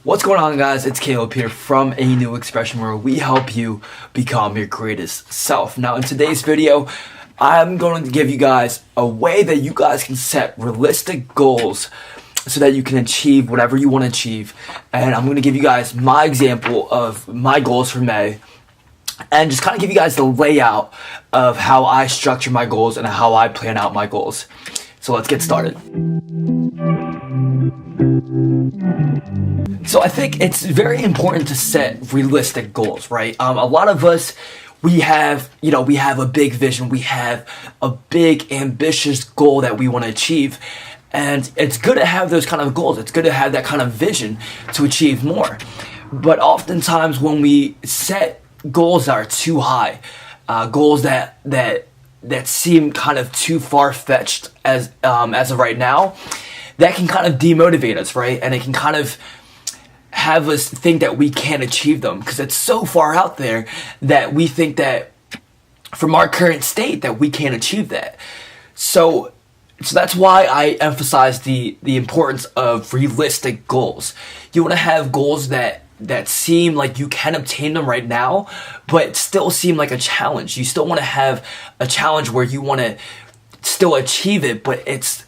What's going on, guys? It's Caleb here from A New Expression, where we help you become your greatest self. Now, in today's video, I'm going to give you guys a way that you guys can set realistic goals so that you can achieve whatever you want to achieve. And I'm going to give you guys my example of my goals for May and just kind of give you guys the layout of how I structure my goals and how I plan out my goals. So let's get started. So I think it's very important to set realistic goals, right? A lot of us, we have a big vision, we have a big ambitious goal that we want to achieve, and it's good to have those kind of goals. It's good to have that kind of vision to achieve more. But oftentimes when we set goals that are too high, goals that seem kind of too far-fetched as of right now, that can kind of demotivate us, right? And it can kind of have us think that we can't achieve them because it's so far out there that we think that from our current state that we can't achieve that. So that's why I emphasize the importance of realistic goals. You want to have goals that seem like you can obtain them right now, but still seem like a challenge. You still want to have a challenge where you want to still achieve it, but it's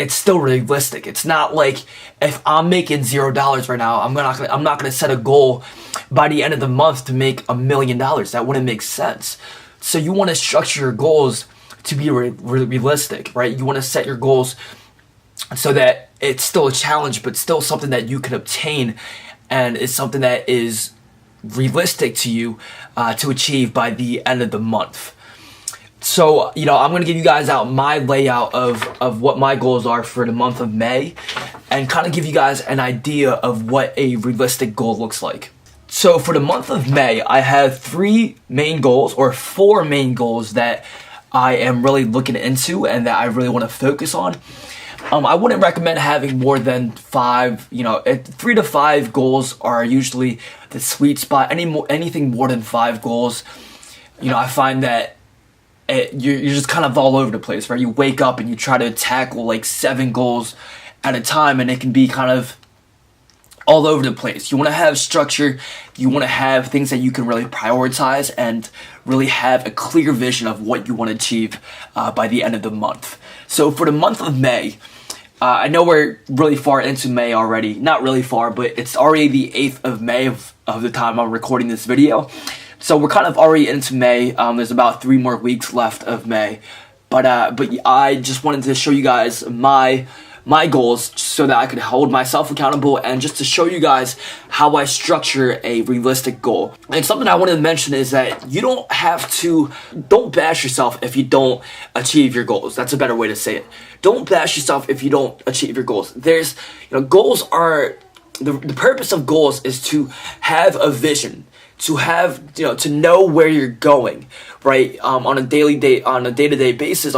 still realistic. It's not like if I'm making $0 right now, I'm not gonna set a goal by the end of the month to make $1 million. That wouldn't make sense. So you want to structure your goals to be realistic, right? You want to set your goals so that it's still a challenge, but still something that you can obtain, and it's something that is realistic to you to achieve by the end of the month. So, I'm going to give you guys out my layout of what my goals are for the month of May and kind of give you guys an idea of what a realistic goal looks like. So for the month of May, I have 4 main goals that I am really looking into and that I really want to focus on. I wouldn't recommend having more than 5, 3 to 5 goals are usually the sweet spot. Anything more than 5 goals, I find that you're just kind of all over the place, right? You wake up and you try to tackle like 7 goals at a time, and it can be kind of all over the place. You want to have structure. You want to have things that you can really prioritize and really have a clear vision of what you want to achieve by the end of the month. So for the month of May, I know we're really far into May already. Not really far, but it's already the 8th of May of the time I'm recording this video. So we're kind of already into May. There's about 3 more weeks left of May. But I just wanted to show you guys my goals so that I could hold myself accountable and just to show you guys how I structure a realistic goal. And something I wanted to mention is that you don't bash yourself if you don't achieve your goals. That's a better way to say it. Don't bash yourself if you don't achieve your goals. Goals are, the purpose of goals is to have a vision, to have, to know where you're going, right? On a daily basis,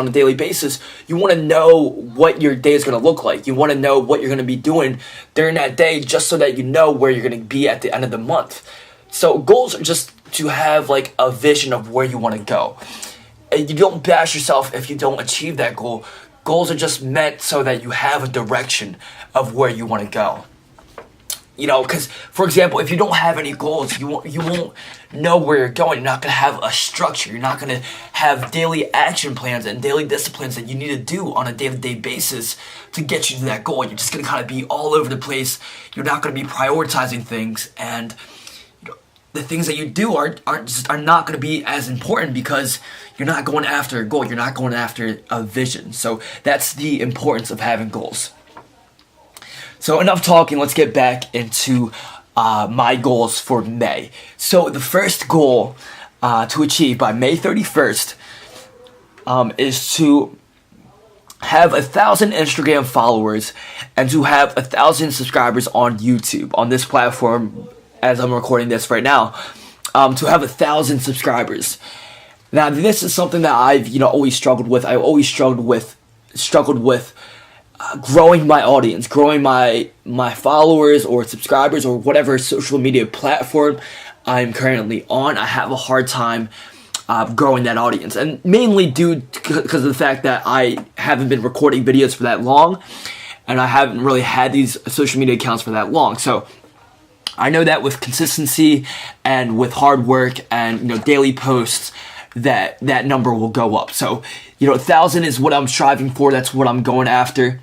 you want to know what your day is going to look like. You want to know what you're going to be doing during that day, just so that you know where you're going to be at the end of the month. So goals are just to have like a vision of where you want to go. And you don't bash yourself if you don't achieve that goal. Goals are just meant so that you have a direction of where you want to go. Because, for example, if you don't have any goals, you won't know where you're going. You're not going to have a structure. You're not going to have daily action plans and daily disciplines that you need to do on a day-to-day basis to get you to that goal. You're just going to kind of be all over the place. You're not going to be prioritizing things, and the things that you do are not going to be as important because you're not going after a goal. You're not going after a vision. So that's the importance of having goals. So enough talking, let's get back into my goals for May. So the first goal to achieve by May 31st is to have 1,000 Instagram followers and to have 1,000 subscribers on YouTube, on this platform as I'm recording this right now, to have 1,000 subscribers. Now this is something that I've always struggled with. I've always struggled with growing my audience, growing my followers or subscribers or whatever social media platform I'm currently on. I have a hard time growing that audience, and mainly due because of the fact that I haven't been recording videos for that long, and I haven't really had these social media accounts for that long. So I know that with consistency and with hard work and, daily posts, that number will go up. So, 1,000 is what I'm striving for. That's what I'm going after.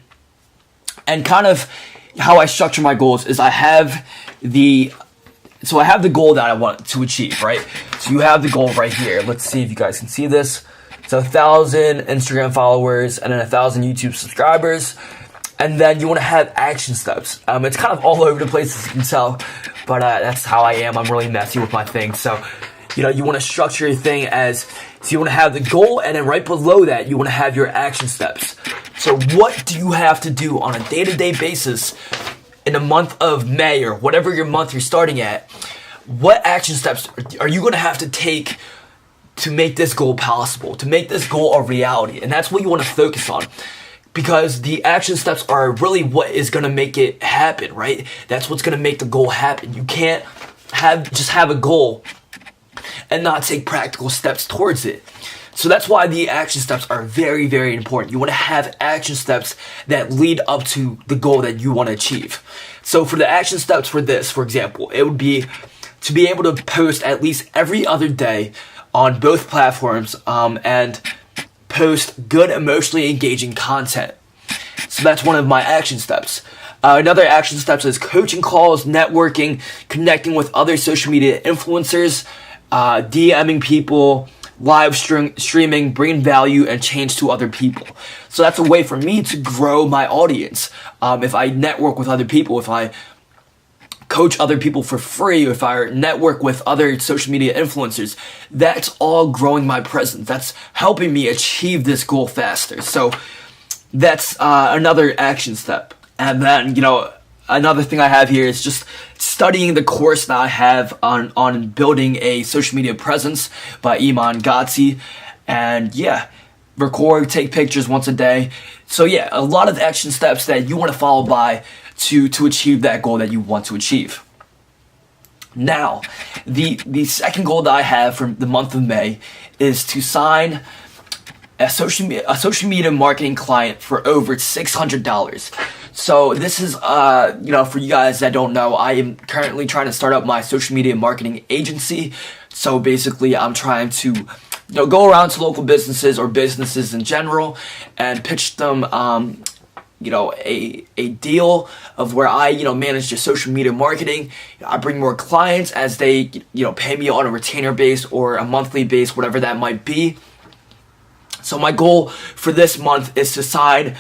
And kind of how I structure my goals is I have the goal that I want to achieve, right? So you have the goal right here. Let's see if you guys can see this. So 1,000 Instagram followers and then 1,000 YouTube subscribers. And then you want to have action steps. It's kind of all over the place, as you can tell, but that's how I am. I'm really messy with my things. So, you want to structure your thing so you want to have the goal, and then right below that, you want to have your action steps. So what do you have to do on a day-to-day basis in the month of May or whatever your month you're starting at? What action steps are you going to have to take to make this goal possible, to make this goal a reality? And that's what you want to focus on, because the action steps are really what is going to make it happen, right? That's what's going to make the goal happen. You can't just have a goal and not take practical steps towards it. So that's why the action steps are very, very important. You want to have action steps that lead up to the goal that you want to achieve. So for the action steps for this, for example, it would be to be able to post at least every other day on both platforms, and post good, emotionally engaging content. So that's one of my action steps. Another action steps is coaching calls, networking, connecting with other social media influencers, DMing people, live streaming, bringing value and change to other people. So that's a way for me to grow my audience. If I network with other people, if I coach other people for free, if I network with other social media influencers, that's all growing my presence. That's helping me achieve this goal faster. So that's another action step. And then, another thing I have here is just studying the course that I have on building a social media presence by Iman Gotzi. And record, take pictures once a day. So a lot of action steps that you want to follow by to achieve that goal that you want to achieve. Now, the second goal that I have for the month of May is to sign a social media marketing client for over $600. So this is, for you guys that don't know, I am currently trying to start up my social media marketing agency. So basically, I'm trying to go around to local businesses or businesses in general and pitch them a deal of where I, manage their social media marketing. I bring more clients as they, pay me on a retainer base or a monthly base, whatever that might be. So my goal for this month is to sign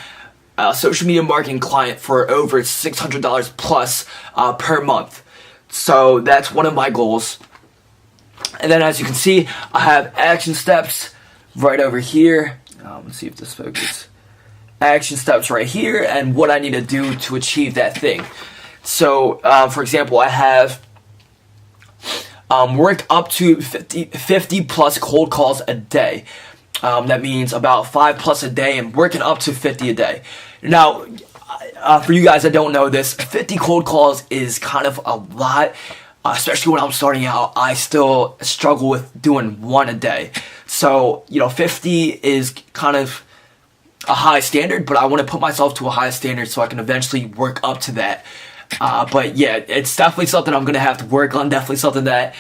a social media marketing client for over $600 plus per month. So that's one of my goals. And then as you can see, I have action steps right over here. Let's see if this focuses. Action steps right here and what I need to do to achieve that thing. So, for example, I have worked up to 50 plus cold calls a day. That means about 5 plus a day and working up to 50 a day. Now, for you guys that don't know this, 50 cold calls is kind of a lot, especially when I'm starting out. I still struggle with doing one a day. So, 50 is kind of a high standard, but I want to put myself to a high standard so I can eventually work up to that. But it's definitely something I'm going to have to work on, definitely something that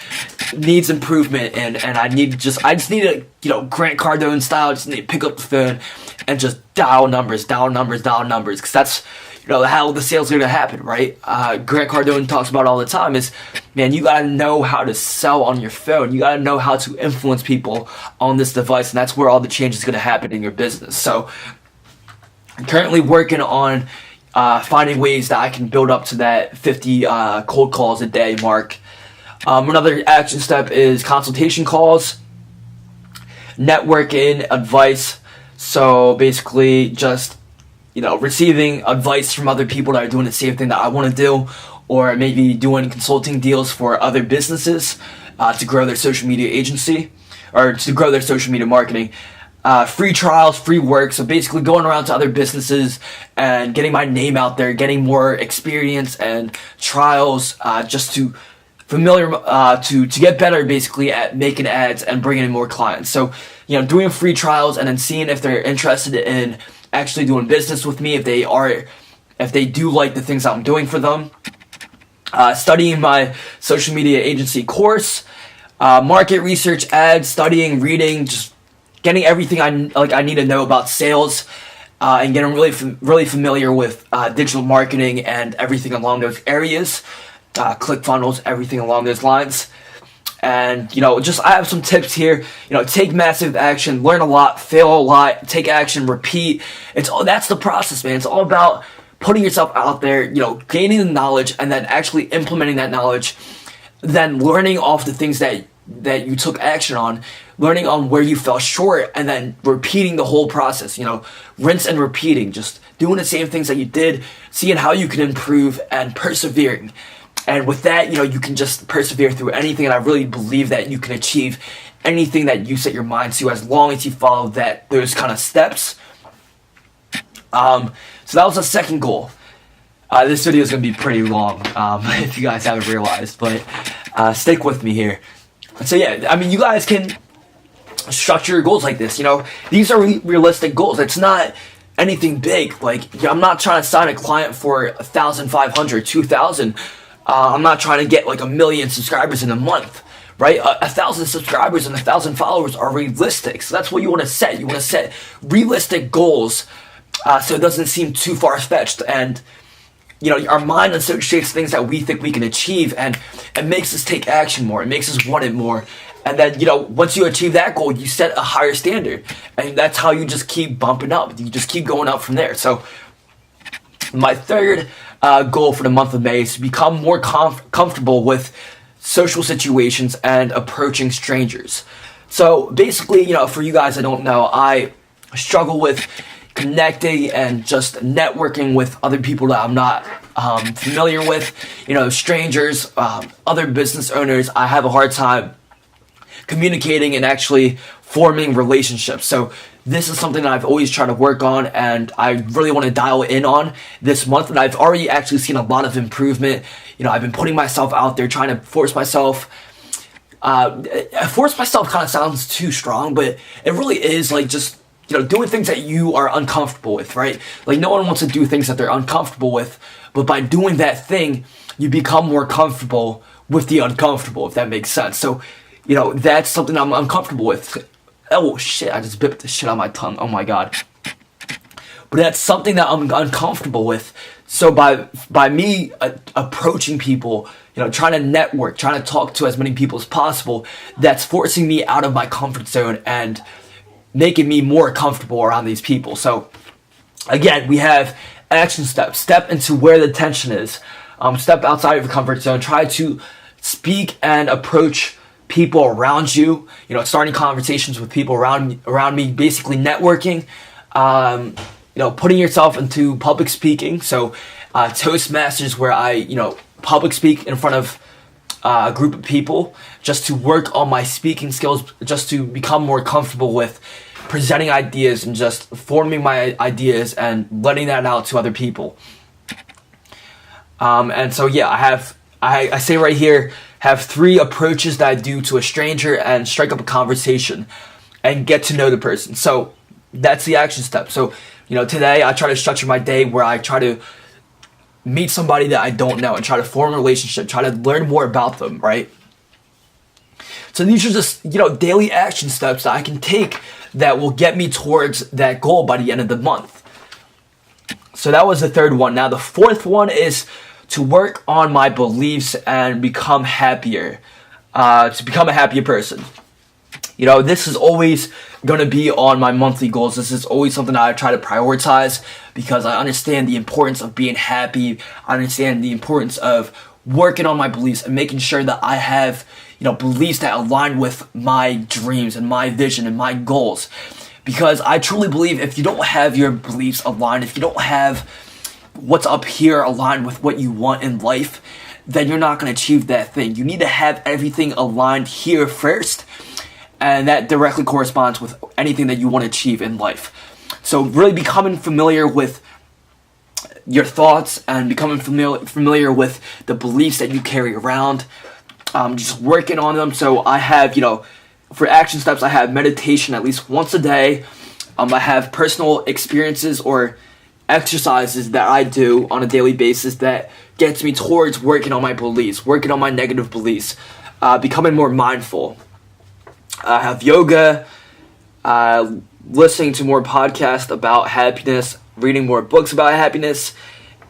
needs improvement, and I just need to, Grant Cardone style, just need to pick up the phone and just dial numbers, because that's, how the sales are going to happen, right? Grant Cardone talks about all the time is, man, you got to know how to sell on your phone. You got to know how to influence people on this device, and that's where all the change is going to happen in your business. So I'm currently working on finding ways that I can build up to that 50 cold calls a day mark. Another action step is consultation calls, networking, advice. So basically just, receiving advice from other people that are doing the same thing that I want to do, or maybe doing consulting deals for other businesses to grow their social media agency or to grow their social media marketing. Free trials, free work. So basically going around to other businesses and getting my name out there, getting more experience and trials, just to to get better basically at making ads and bringing in more clients. So, doing free trials and then seeing if they're interested in actually doing business with me, if they do like the things I'm doing for them. studying my social media agency course, market research, ads, studying, reading, just getting everything I need to know about sales, and getting really familiar with digital marketing and everything along those areas, ClickFunnels, everything along those lines. And just I have some tips here. Take massive action, learn a lot, fail a lot, take action, repeat. That's the process, man. It's all about putting yourself out there, gaining the knowledge, and then actually implementing that knowledge, then learning off the things that you took action on, learning on where you fell short, and then repeating the whole process, rinse and repeating, just doing the same things that you did, seeing how you can improve, and persevering. And with that, you can just persevere through anything, and I really believe that you can achieve anything that you set your mind to as long as you follow those kind of steps. So that was the second goal. This video is going to be pretty long, if you guys haven't realized, but stick with me here. So yeah, you guys can structure your goals like this. These are realistic goals. It's not anything big. Like, I'm not trying to sign a client for 1,500, 2,000. I'm not trying to get like 1 million subscribers in a month, right? 1,000 subscribers and 1,000 followers are realistic. So that's what you want to set. You want to set realistic goals, so it doesn't seem too far-fetched. And our mind associates things that we think we can achieve, and it makes us take action more. It makes us want it more. And then, once you achieve that goal, you set a higher standard. And that's how you just keep bumping up. You just keep going up from there. So my third goal for the month of May is to become more comfortable with social situations and approaching strangers. So basically, for you guys that don't know, I struggle with connecting and just networking with other people that I'm not familiar with, strangers, other business owners. I have a hard time communicating and actually forming relationships. So this is something that I've always tried to work on, and I really want to dial in on this month. And I've already actually seen a lot of improvement. I've been putting myself out there, trying to force myself. Force myself kind of sounds too strong, but it really is like just doing things that you are uncomfortable with, right? Like, no one wants to do things that they're uncomfortable with, but by doing that thing, you become more comfortable with the uncomfortable, if that makes sense. So, that's something I'm uncomfortable with. Oh shit, I just bipped the shit on my tongue. Oh my god. But that's something that I'm uncomfortable with. So by me approaching people, trying to network, trying to talk to as many people as possible, that's forcing me out of my comfort zone and making me more comfortable around these people. So again, we have action steps. Step into where the tension is. Step outside of your comfort zone. Try to speak and approach people around you, starting conversations with people around me, basically networking, putting yourself into public speaking. So Toastmasters, where I, public speak in front of a group of people, just to work on my speaking skills, just to become more comfortable with presenting ideas and just forming my ideas and letting that out to other people. And so yeah, I say right here, have 3 approaches that I do to a stranger and strike up a conversation and get to know the person. So that's the action step. So, today I try to structure my day where I try to meet somebody that I don't know and try to form a relationship, try to learn more about them, right? So these are just, daily action steps that I can take that will get me towards that goal by the end of the month. So that was the third one. Now the fourth one is to work on my beliefs and become happier, to become a happier person. This is always going to be on my monthly goals. This is always something that I try to prioritize because I understand the importance of being happy. I understand the importance of working on my beliefs and making sure that I have, beliefs that align with my dreams and my vision and my goals. Because I truly believe if you don't have your beliefs aligned, if you don't have what's up here aligned with what you want in life, then you're not going to achieve that thing. You need to have everything aligned here first, and that directly corresponds with anything that you want to achieve in life. So really becoming familiar with your thoughts and becoming familiar with the beliefs that you carry around, just working on them. So I have, for action steps, I have meditation at least once a day. I have personal experiences or exercises that I do on a daily basis that gets me towards working on my beliefs, working on my negative beliefs, becoming more mindful. I have yoga, listening to more podcasts about happiness, reading more books about happiness,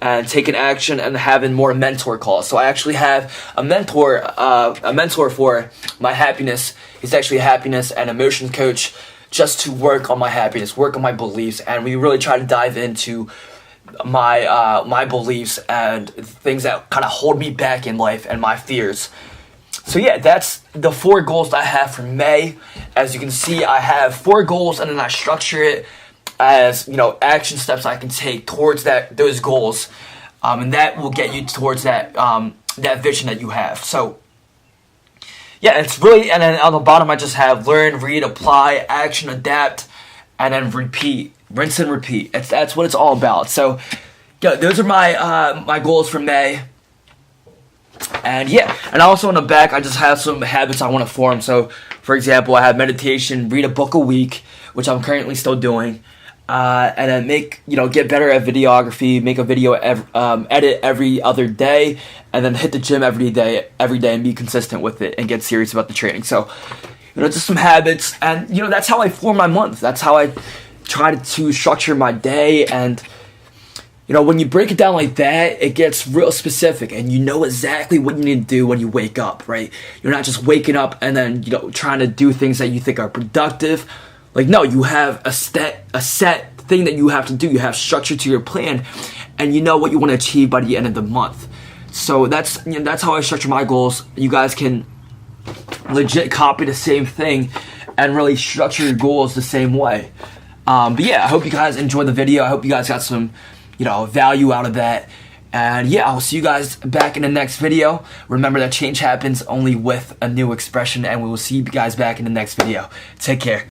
and taking action, and having more mentor calls. So I actually have a mentor for my happiness. He's actually a happiness and emotions coach, just to work on my happiness, work on my beliefs, and we really try to dive into my beliefs and things that kind of hold me back in life and my fears. So yeah, that's the 4 goals that I have for May. As you can see, I have 4 goals, and then I structure it as, action steps I can take towards those goals, and that will get you towards that vision that you have. So yeah, it's really, and then on the bottom I just have learn, read, apply, action, adapt, and then repeat, rinse and repeat. That's what it's all about. So yeah, those are my goals for May. And yeah, and also on the back I just have some habits I want to form. So for example, I have meditation, read a book a week, which I'm currently still doing, and then get better at videography, make a video edit every other day, and then hit the gym every day and be consistent with it and get serious about the training. So just some habits, and that's how I form my month. That's how I try to structure my day. And when you break it down like that, it gets real specific, and you know exactly what you need to do when you wake up, right? You're not just waking up and then, trying to do things that you think are productive. Like, no, you have a set thing that you have to do. You have structure to your plan, and you know what you want to achieve by the end of the month. So that's how I structure my goals. You guys can legit copy the same thing and really structure your goals the same way. But yeah, I hope you guys enjoyed the video. I hope you guys got some value out of that. And yeah, I'll see you guys back in the next video. Remember that change happens only with a new expression, and we will see you guys back in the next video. Take care.